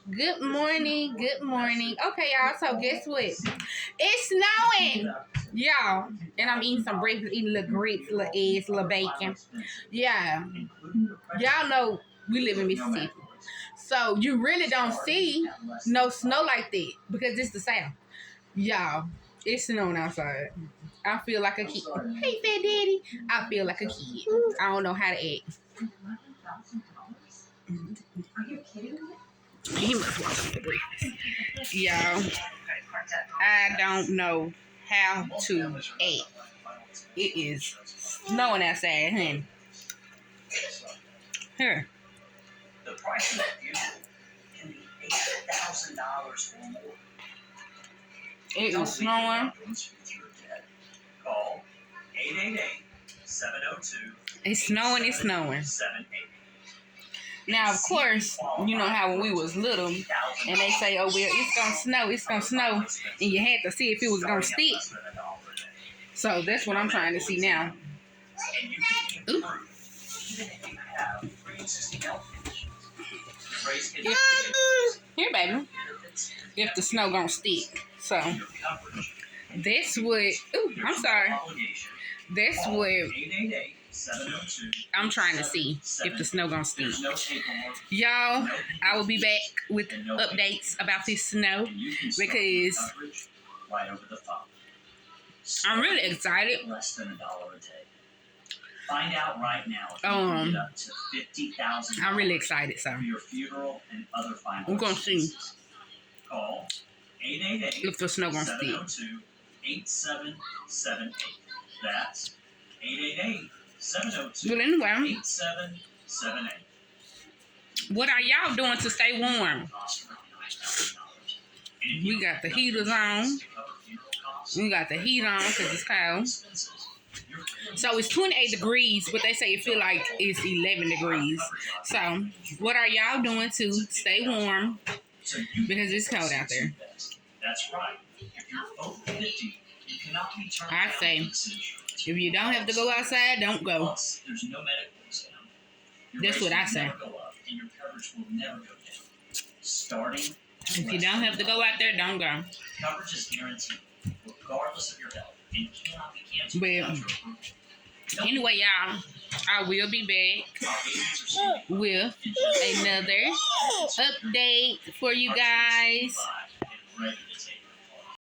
Good morning. Good morning. Okay, y'all. So guess what? It's snowing, y'all. And I'm eating some breakfast, eating little grits, little eggs, little bacon. Yeah. Y'all know we live in Mississippi. So you really don't see no snow like that because it's the South. Y'all, it's snowing outside. I feel like a kid. Hey, fat daddy. I feel like a kid. I don't know how to act. He must want some breakfast. Y'all, I don't know how to act. It is snowing outside, honey. Here. The price of that fuel can be $8,000 or more. It is snowing. Call 888-702. It's snowing. It's snowing. Now, of course, you know how when we was little, and they say, "Oh well, it's gonna snow. It's gonna snow," and you had to see if it was gonna stick. So that's what I'm trying to see now. Ooh. Here, baby. If the snow gonna stick. So that's what. Ooh, I'm sorry. That's what I'm trying to see if the snow gonna stick. Y'all, I will be back with updates about this snow because I'm really excited. Find out right now. I'm really excited, so we're gonna see. Call 888 if the snow gonna stick. 8778. That's 888-702. Well, anyway, 8778. What are y'all doing to stay warm? We got the heaters on. We got the heat on because it's cold. So it's 28 degrees, but they say it feel like it's 11 degrees. So what are y'all doing to stay warm? Because it's cold out there. That's right. If you're over 50, you cannot be turned I say, if you don't have to go outside, don't go. There's no medical exam. That's what I say. If you don't have to go out there, don't go. Coverage is guaranteed, regardless of your health, and cannot be canceled. Well, anyway, y'all, I will be back with another update for you guys.